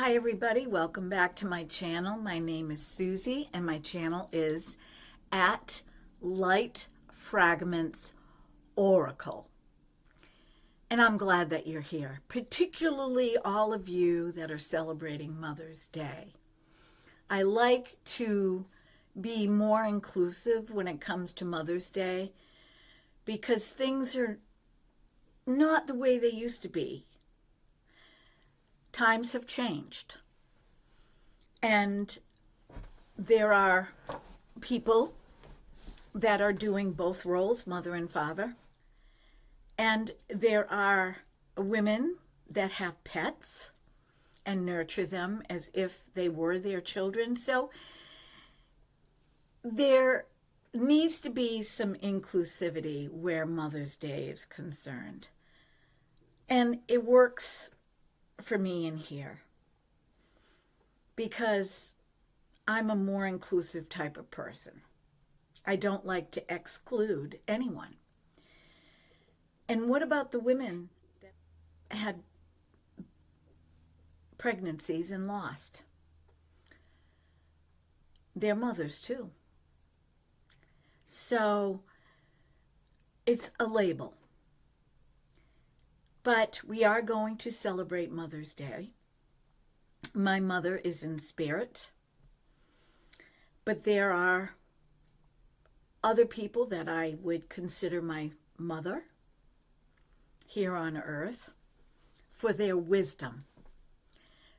Hi everybody, welcome back to my channel. My name is Susie and my channel is at Light Fragments Oracle. And I'm glad that you're here, particularly all of you that are celebrating Mother's Day. I like to be more inclusive when it comes to Mother's Day because things are not the way they used to be. Times have changed, and there are people that are doing both roles, mother and father, and there are women that have pets and nurture them as if they were their children. So there needs to be some inclusivity where Mother's Day is concerned, and it works for me in here because I'm a more inclusive type of person. I don't like to exclude anyone. And what about the women that had pregnancies and lost? They're mothers too. So it's a label. But we are going to celebrate Mother's Day. My mother is in spirit. But there are other people that I would consider my mother here on earth for their wisdom.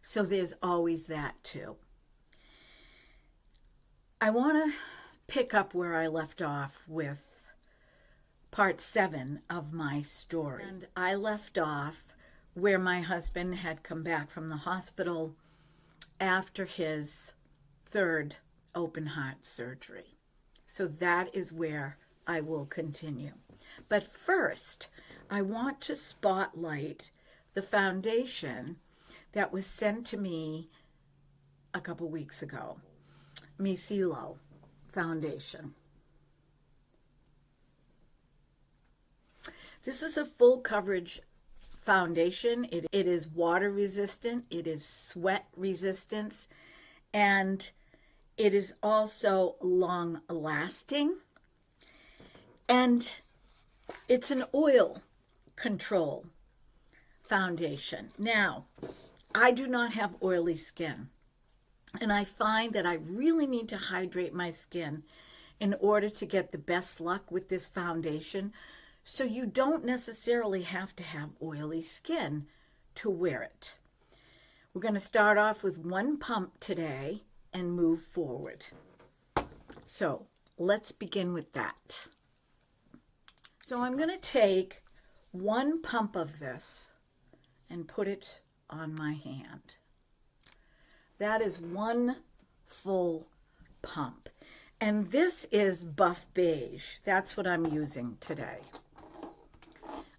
So there's always that too. I want to pick up where I left off with part 7 of my story. And I left off where my husband had come back from the hospital after his 3rd open heart surgery. So that is where I will continue. But first, I want to spotlight the foundation that was sent to me a couple weeks ago. Miccilo foundation. This is a full coverage foundation. It is water resistant, it is sweat resistance, and it is also long lasting. And it's an oil control foundation. Now, I do not have oily skin, and I find that I really need to hydrate my skin in order to get the best luck with this foundation. So you don't necessarily have to have oily skin to wear it. We're going to start off with 1 pump today and move forward. So let's begin with that. So I'm going to take 1 pump of this and put it on my hand. That is 1 full pump. And this is Buff Beige. That's what I'm using today.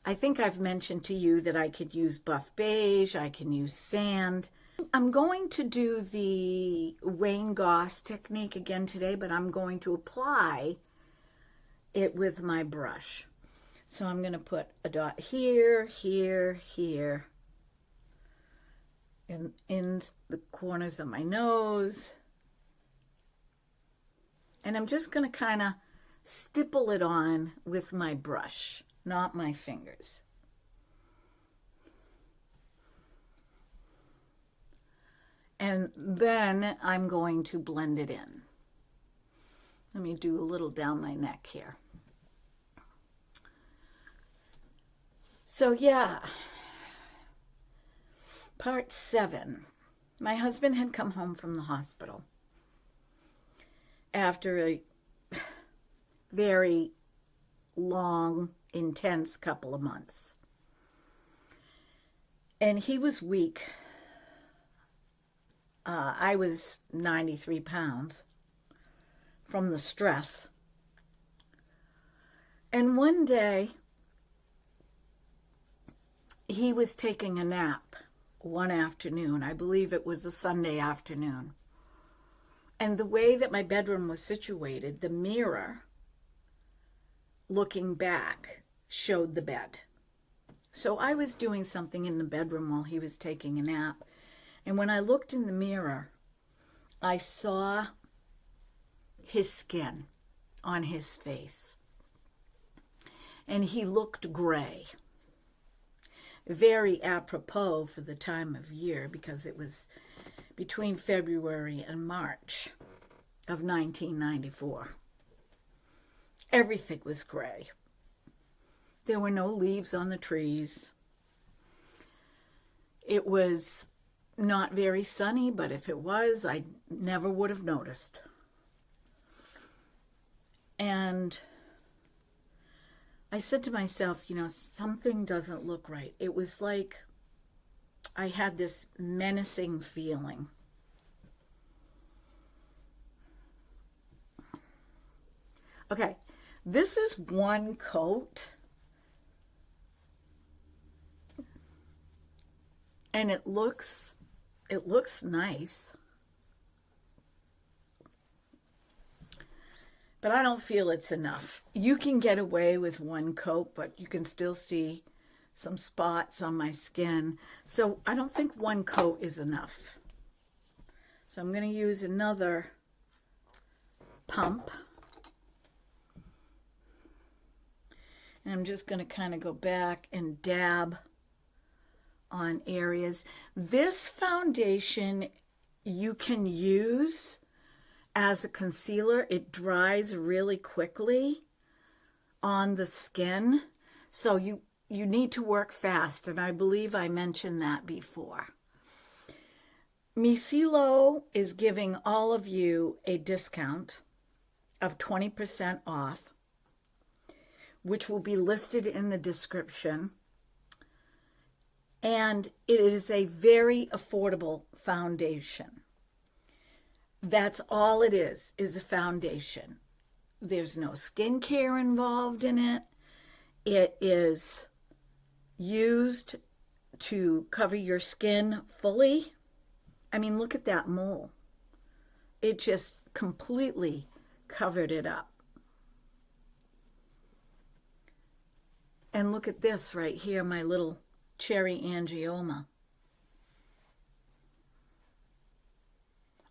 I think I've mentioned to you that I could use Buff Beige, I can use sand. I'm going to do the Wayne Goss technique again today, but I'm going to apply it with my brush. So I'm going to put a dot here, here, here, in the corners of my nose. And I'm just going to kind of stipple it on with my brush, not my fingers. And then I'm going to blend it in. Let me do a little down my neck here. So yeah, part 7. My husband had come home from the hospital after a very long, intense couple of months. And he was weak. I was 93 pounds from the stress. And one day, he was taking a nap one afternoon. I believe it was a Sunday afternoon. And the way that my bedroom was situated, the mirror looking back showed the bed. So I was doing something in the bedroom while he was taking a nap, And when I looked in the mirror, I saw his skin on his face. And he looked gray. Very apropos for the time of year, because it was between February and March of 1994. Everything was gray. There were no leaves on the trees. It was not very sunny, but if it was, I never would have noticed. And I said to myself, you know, something doesn't look right. It was like I had this menacing feeling. Okay, this is one coat. And it looks nice. But I don't feel it's enough. You can get away with one coat, but you can still see some spots on my skin. So I don't think one coat is enough. So I'm going to use another pump. And I'm just going to kind of go back and dab on areas. This foundation you can use as a concealer. It dries really quickly on the skin, so you need to work fast, and I believe I mentioned that before. Miccilo is giving all of you a discount of 20% off, which will be listed in the description. And it is a very affordable foundation. That's all it is a foundation. There's no skincare involved in it. It is used to cover your skin fully. I mean, look at that mole. It just completely covered it up. And look at this right here, my little cherry angioma.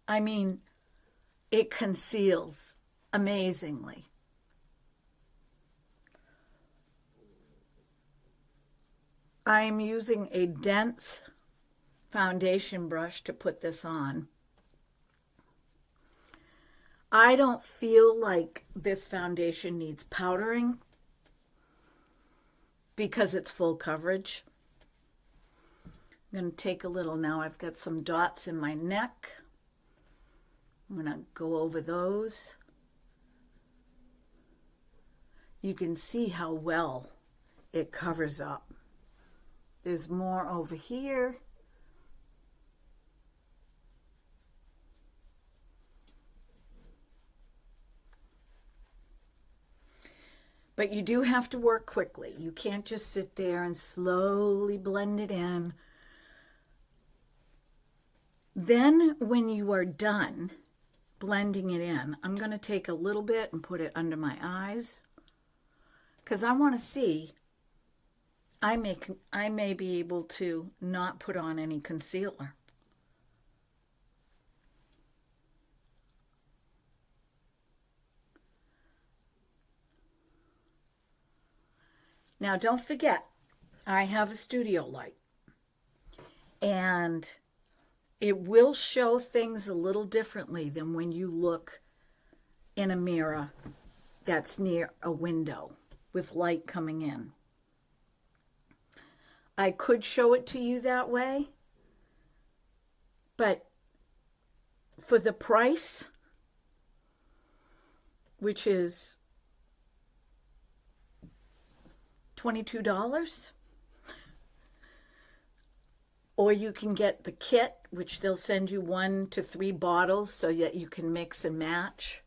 I mean, it conceals amazingly. I'm using a dense foundation brush to put this on. I don't feel like this foundation needs powdering because it's full coverage. I'm going to take a little now. I've got some dots in my neck. I'm going to go over those. You can see how well it covers up. There's more over here. But you do have to work quickly. You can't just sit there and slowly blend it in. Then when you are done blending it in, I'm going to take a little bit and put it under my eyes because I want to see. I may be able to not put on any concealer. Now don't forget, I have a studio light, and it will show things a little differently than when you look in a mirror that's near a window with light coming in. I could show it to you that way, but for the price, which is $22, or you can get the kit, which they'll send you 1 to 3 bottles so that you can mix and match.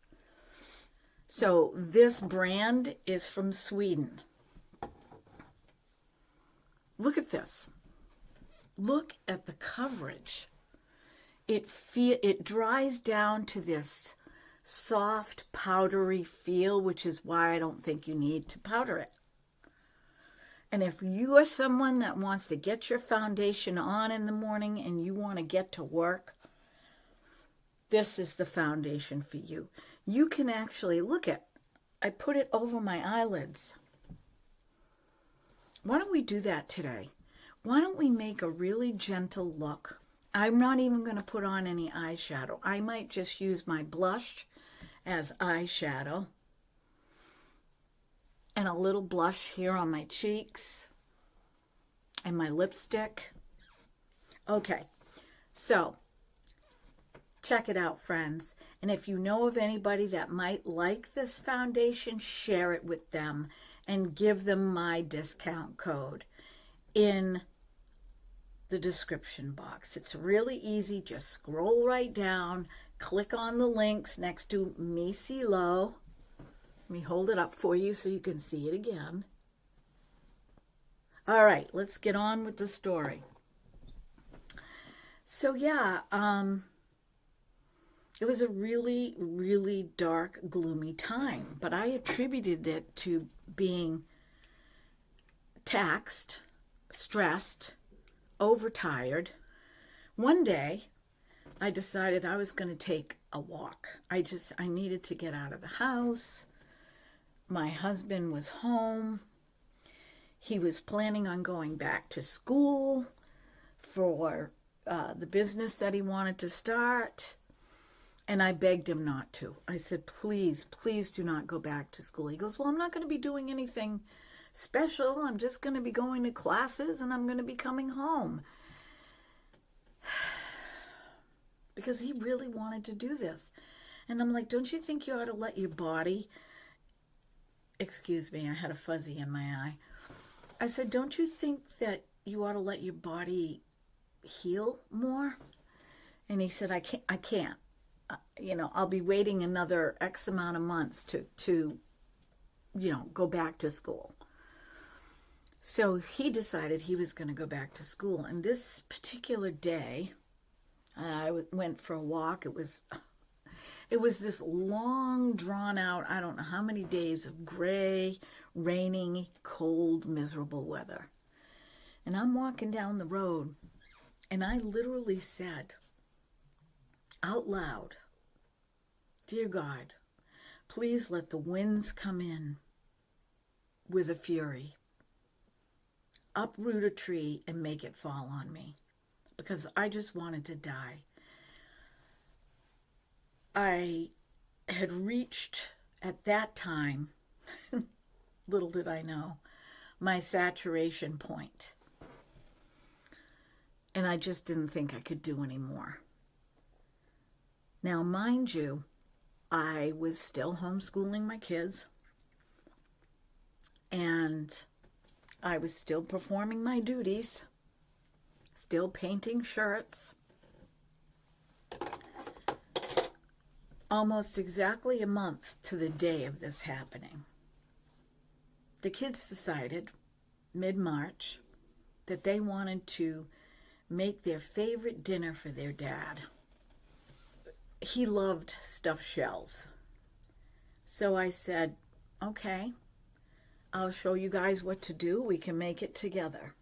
So this brand is from Sweden. Look at this. Look at the coverage. It dries down to this soft, powdery feel, which is why I don't think you need to powder it. And if you are someone that wants to get your foundation on in the morning and you want to get to work, this is the foundation for you. You can actually, look at, I put it over my eyelids. Why don't we do that today? Why don't we make a really gentle look? I'm not even going to put on any eyeshadow. I might just use my blush as eyeshadow. And a little blush here on my cheeks. And my lipstick. Okay, so check it out, friends. And if you know of anybody that might like this foundation, share it with them and give them my discount code in the description box. It's really easy. Just scroll right down, click on the links next to Miccilo. Let me hold it up for you so you can see it again. All right, let's get on with the story. So yeah, it was a really, really dark, gloomy time, but I attributed it to being taxed, stressed, overtired. One day, I decided I was going to take a walk. I needed to get out of the house. My husband was home. He was planning on going back to school for the business that he wanted to start. And I begged him not to. I said, please, please do not go back to school. He goes, well, I'm not going to be doing anything special. I'm just going to be going to classes and I'm going to be coming home. Because he really wanted to do this. And I'm like, don't you think you ought to let your body... Excuse me, I had a fuzzy in my eye. I said, don't you think that you ought to let your body heal more? And he said, I can't. I'll be waiting another X amount of months to go back to school. So he decided he was going to go back to school. And this particular day, I went for a walk. It was this long, drawn out, I don't know how many days of gray, raining, cold, miserable weather. And I'm walking down the road, and I literally said out loud, dear God, please let the winds come in with a fury, uproot a tree and make it fall on me, because I just wanted to die. I had reached, at that time, little did I know, my saturation point. And I just didn't think I could do any more. Now, mind you, I was still homeschooling my kids. And I was still performing my duties. Still painting shirts. Almost exactly a month to the day of this happening, the kids decided, mid-March, that they wanted to make their favorite dinner for their dad. He loved stuffed shells. So I said, okay, I'll show you guys what to do. We can make it together.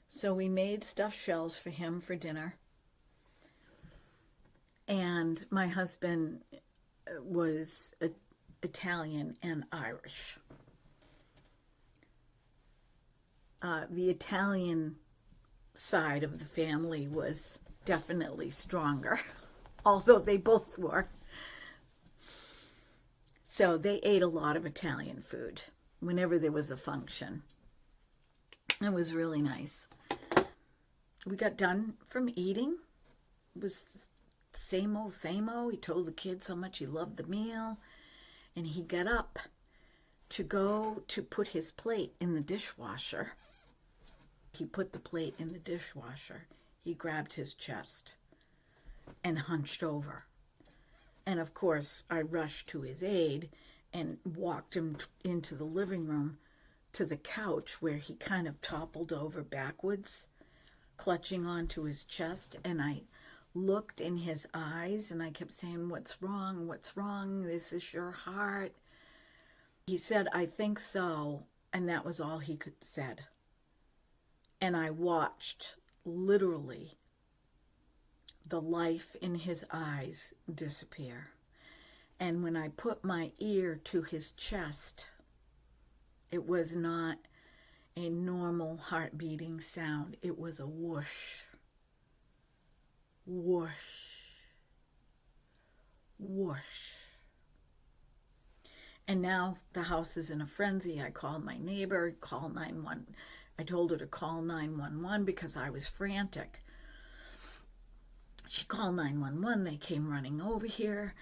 So we made stuffed shells for him for dinner. And my husband was Italian and Irish. The Italian side of the family was definitely stronger, although they both were. So they ate a lot of Italian food whenever there was a function. It was really nice. We got done from eating. It was same old, same old. He told the kids how much he loved the meal. And he got up to go to put his plate in the dishwasher. He put the plate in the dishwasher. He grabbed his chest and hunched over. And of course, I rushed to his aid and walked him into the living room to the couch where he kind of toppled over backwards, clutching onto his chest. And I looked in his eyes and I kept saying, what's wrong? What's wrong? This is your heart. He said, I think so. And that was all he said. And I watched, literally, the life in his eyes disappear. And when I put my ear to his chest, it was not a normal heart beating sound. It was a whoosh, whoosh, whoosh. And now the house is in a frenzy. I called my neighbor, call 911. I told her to call 911 because I was frantic. She called 911. They came running over here.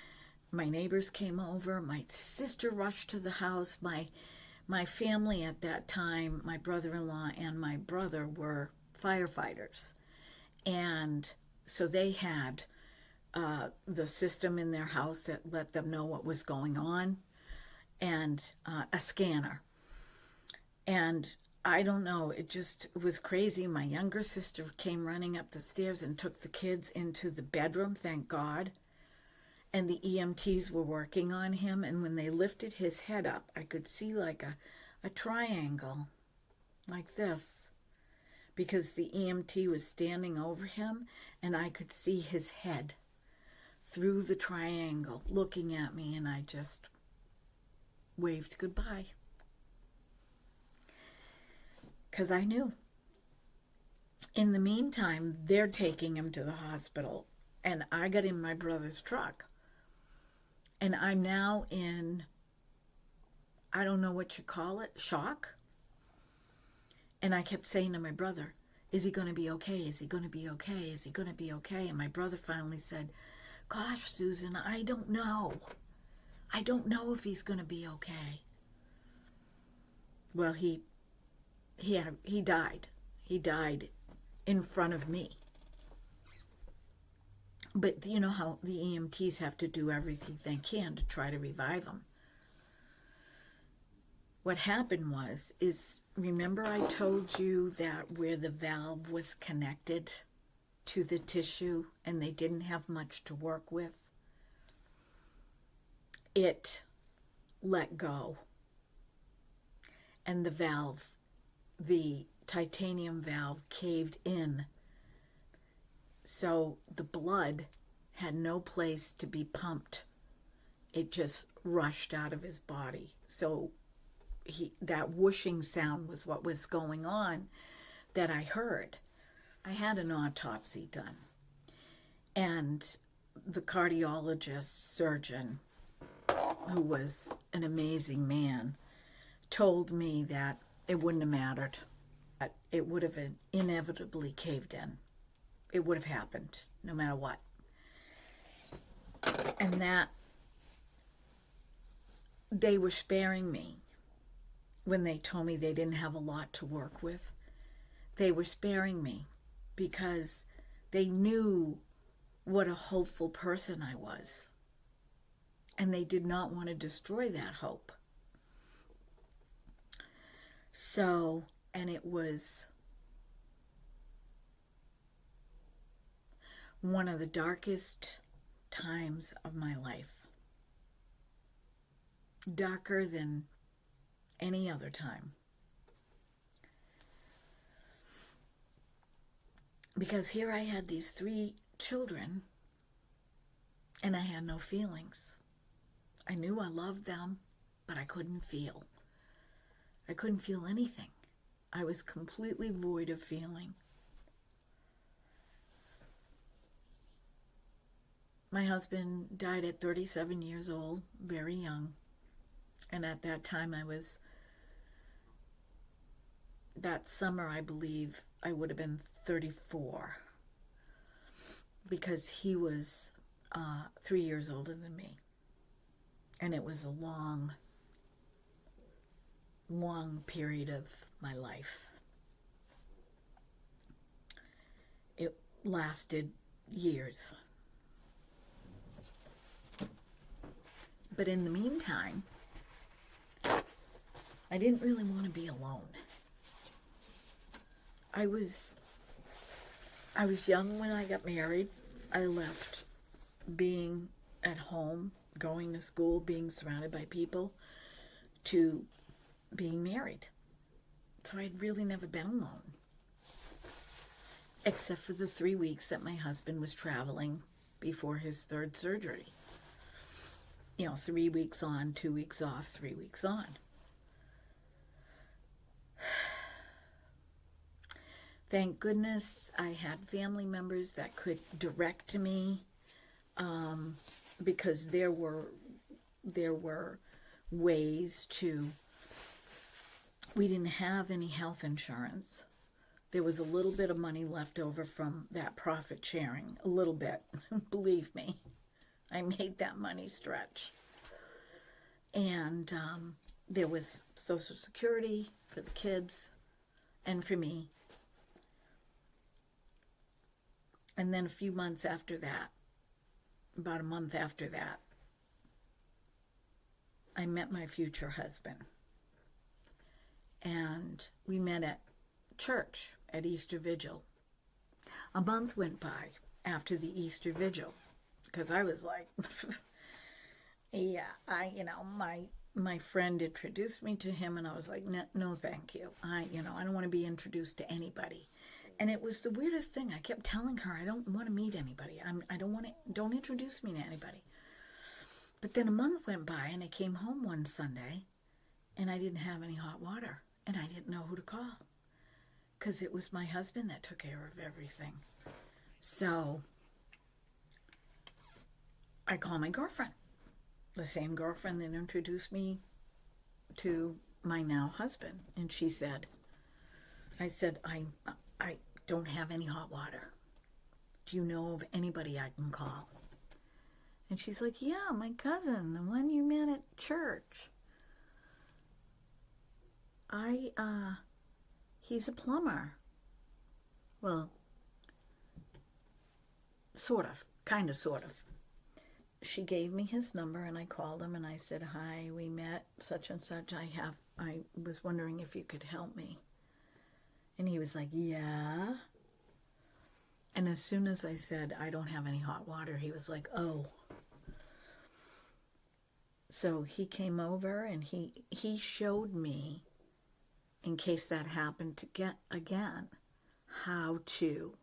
My neighbors came over. My sister rushed to the house. My family at that time, my brother-in-law and my brother, were firefighters. And so they had the system in their house that let them know what was going on, and a scanner. And I don't know, it was crazy. My younger sister came running up the stairs and took the kids into the bedroom, thank God. And the EMTs were working on him, and when they lifted his head up, I could see like a triangle, like this, because the EMT was standing over him, and I could see his head through the triangle looking at me, and I just waved goodbye. Because I knew. In the meantime, they're taking him to the hospital, and I got in my brother's truck. And I'm now in, I don't know what you call it, shock. And I kept saying to my brother, is he going to be okay? Is he going to be okay? Is he going to be okay? And my brother finally said, gosh, Susan, I don't know. I don't know if he's going to be okay. Well, he died. He died in front of me. But you know how the EMTs have to do everything they can to try to revive him. What happened is remember I told you that where the valve was connected to the tissue and they didn't have much to work with? It let go. And the valve, the titanium valve, caved in. So the blood had no place to be pumped. It just rushed out of his body. So that whooshing sound was what was going on that I heard. I had an autopsy done. And the cardiologist surgeon, who was an amazing man, told me that it wouldn't have mattered. It would have inevitably caved in. It would have happened no matter what. And that they were sparing me when they told me they didn't have a lot to work with. They were sparing me because they knew what a hopeful person I was. And they did not want to destroy that hope. So, and it was one of the darkest times of my life. Darker than any other time. Because here I had these 3 children and I had no feelings. I knew I loved them, but I couldn't feel. I couldn't feel anything. I was completely void of feeling. My husband died at 37 years old, very young. And at that time that summer, I believe, I would have been 34. Because he was 3 years older than me. And it was a long, long period of my life. It lasted years. But in the meantime, I didn't really want to be alone. I was young when I got married. I left being at home, going to school, being surrounded by people, to being married. So I'd really never been alone. Except for the 3 weeks that my husband was traveling before his third surgery. 3 weeks on, 2 weeks off, 3 weeks on. Thank goodness I had family members that could direct me, because there were ways to, we didn't have any health insurance. There was a little bit of money left over from that profit sharing, a little bit. Believe me, I made that money stretch. And there was Social Security for the kids and for me. And then a few months after that, about a month after that, I met my future husband. And we met at church at Easter Vigil. A month went by after the Easter Vigil, because I was like, yeah, my friend introduced me to him, and I was like, no, thank you. I don't want to be introduced to anybody. And it was the weirdest thing. I kept telling her, I don't want to meet anybody. Don't introduce me to anybody. But then a month went by, and I came home one Sunday, and I didn't have any hot water, and I didn't know who to call, because it was my husband that took care of everything. So I called my girlfriend, the same girlfriend that introduced me to my now husband. And she said, I said, I don't have any hot water. Do you know of anybody I can call? And she's like, yeah, my cousin, the one you met at church. He's a plumber. Well, sort of, kind of, sort of. She gave me his number, and I called him, and I said, hi, we met such and such. I was wondering if you could help me. And he was like, yeah. And as soon as I said, I don't have any hot water, he was like, oh. So he came over, and he showed me, in case that happened to get again, how to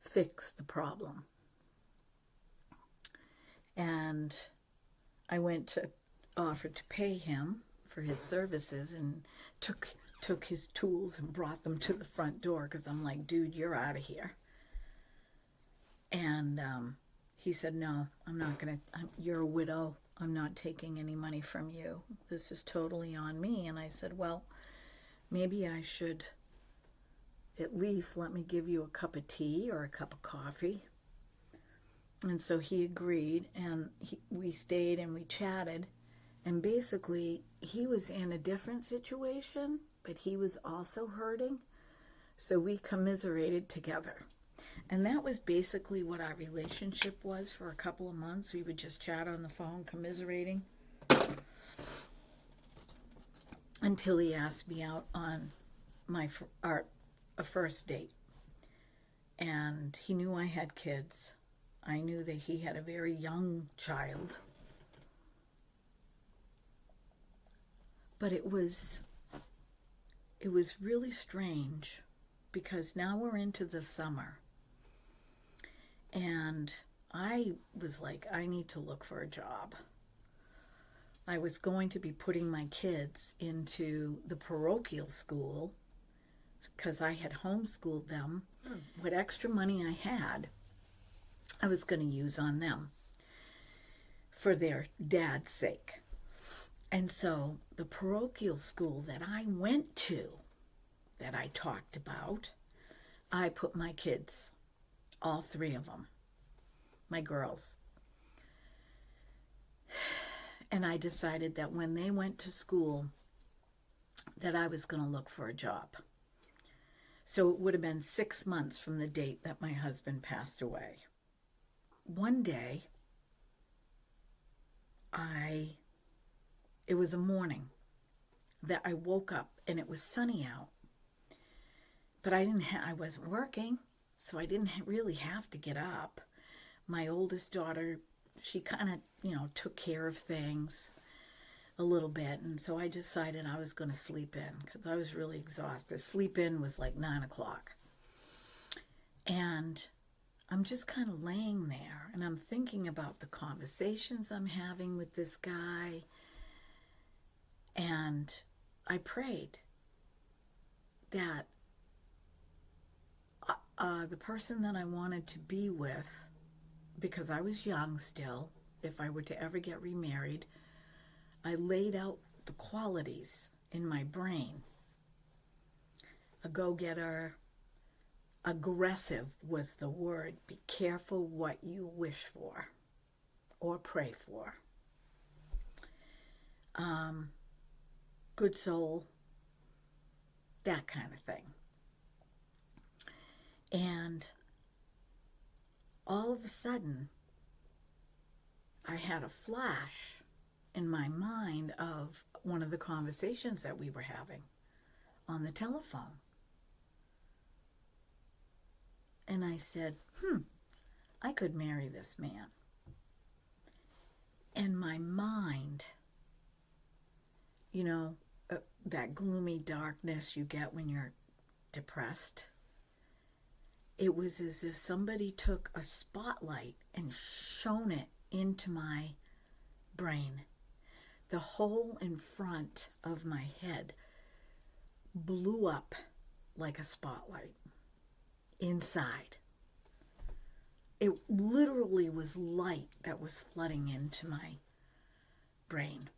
fix the problem. And I went to offer to pay him for his services, and took his tools and brought them to the front door, because I'm like, dude, you're out of here. And he said, no, I'm not going to, you're a widow. I'm not taking any money from you. This is totally on me. And I said, well, maybe I should at least let me give you a cup of tea or a cup of coffee. And so he agreed, and we stayed and we chatted. And basically, he was in a different situation, but he was also hurting. So we commiserated together. And that was basically what our relationship was for a couple of months. We would just chat on the phone, commiserating, until he asked me out on a first date. And he knew I had kids. I knew that he had a very young child. But it was really strange, because now we're into the summer. And I was like, I need to look for a job. I was going to be putting my kids into the parochial school, because I had homeschooled them. What extra money I had, I was going to use on them for their dad's sake. And so the parochial school that I went to, that I talked about, I put my kids, all three of them, my girls. And I decided that when they went to school, that I was going to look for a job. So it would have been 6 months from the date that my husband passed away. One day, it was a morning that I woke up, and it was sunny out. But I wasn't working, so I didn't really have to get up. My oldest daughter, she kind of, took care of things. a little bit, and so I decided I was going to sleep in because I was really exhausted. Sleep in was like 9 o'clock. And I'm just kind of laying there, and I'm thinking about the conversations I'm having with this guy. And I prayed that the person that I wanted to be with, because I was young still, if I were to ever get remarried, I laid out the qualities in my brain. A go-getter, aggressive was the word. Be careful what you wish for or pray for. Good soul, that kind of thing. And all of a sudden, I had a flash in my mind of one of the conversations that we were having on the telephone. And I said, I could marry this man. And my mind, you know, that gloomy darkness you get when you're depressed, it was as if somebody took a spotlight and shone it into my brain. The hole in front of my head blew up like a spotlight inside. It literally was light that was flooding into my brain.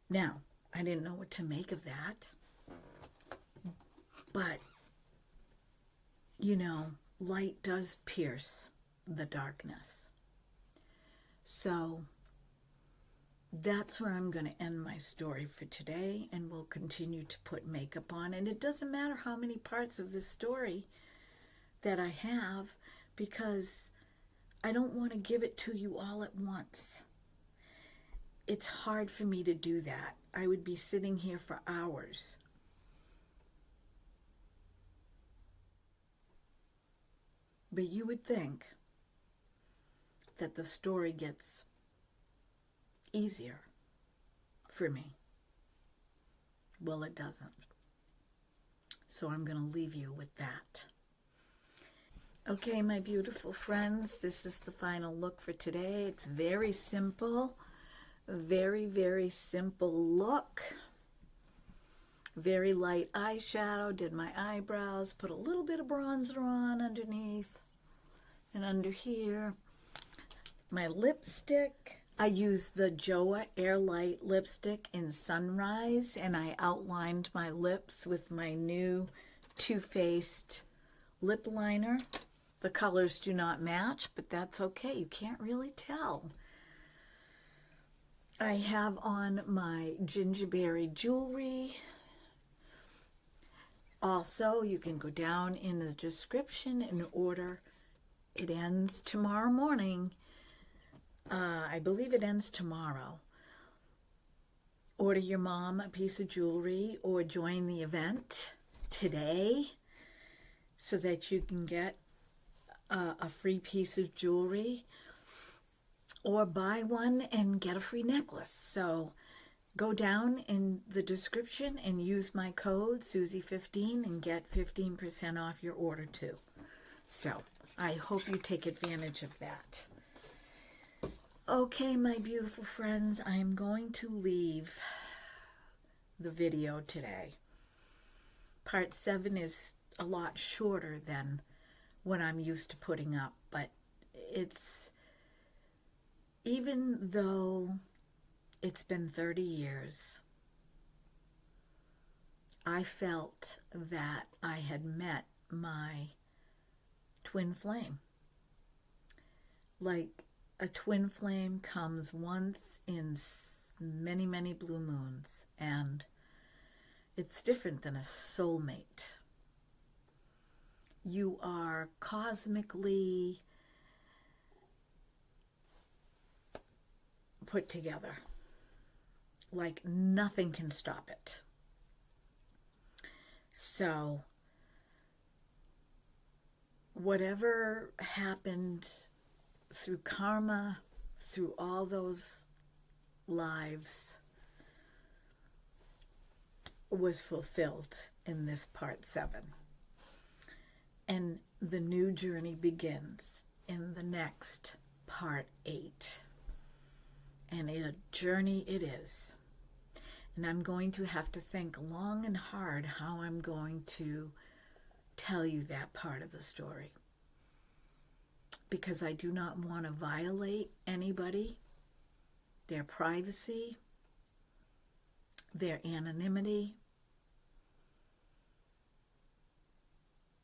Now, I didn't know what to make of that, but, you know, light does pierce the darkness. So that's where I'm going to end my story for today, and we'll continue to put makeup on. And it doesn't matter how many parts of this story that I have, because I don't want to give it to you all at once. It's hard for me to do that. I would be sitting here for hours. But you would think that the story gets easier for me. Well, it doesn't. So I'm going to leave you with that. Okay, my beautiful friends, this is the final look for today. It's very simple. Very, very simple look. Very light eyeshadow. Did my eyebrows. Put a little bit of bronzer on underneath and under here. My lipstick. I used the Joa Airlight lipstick in Sunrise, and I outlined my lips with my new Too Faced lip liner. The colors do not match, but that's okay. You can't really tell. I have on my gingerberry jewelry. Also, you can go down in the description and order. It ends tomorrow morning. I believe it ends tomorrow. Order your mom a piece of jewelry or join the event today so that you can get a free piece of jewelry. Or buy one and get a free necklace. So go down in the description and use my code Susie15 and get 15% off your order too. So I hope you take advantage of that. Okay, my beautiful friends, I'm going to leave the video today. Part 7 is a lot shorter than what I'm used to putting up, but it's, even though it's been 30 years, I felt that I had met my twin flame. Like a twin flame comes once in many, many blue moons, and it's different than a soulmate. You are cosmically put together. Like nothing can stop it. So whatever happened through karma, through all those lives was fulfilled in this part 7. And the new journey begins in the next part 8. And a journey it is. And I'm going to have to think long and hard how I'm going to tell you that part of the story. Because I do not want to violate anybody, their privacy, their anonymity.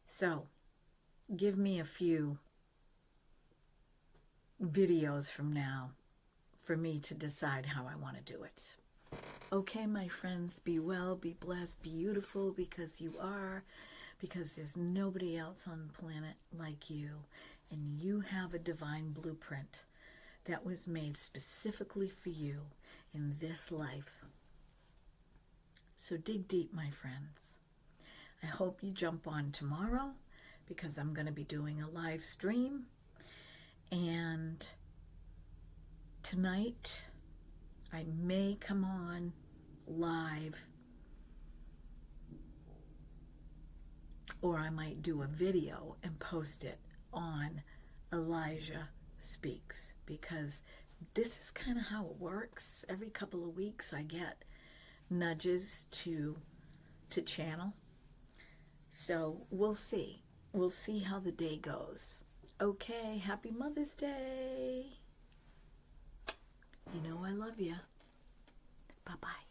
So, give me a few videos from now for me to decide how I want to do it. Okay, my friends, be well, be blessed, be beautiful, because you are, because there's nobody else on the planet like you, and you have a divine blueprint that was made specifically for you in this life. So dig deep, my friends. I hope you jump on tomorrow, because I'm going to be doing a live stream, and tonight I may come on live, or I might do a video and post it on Elijah Speaks, because this is kind of how it works. Every couple of weeks I get nudges to channel. So we'll see. We'll see how the day goes. Okay, happy Mother's Day. You know I love you. Bye-bye.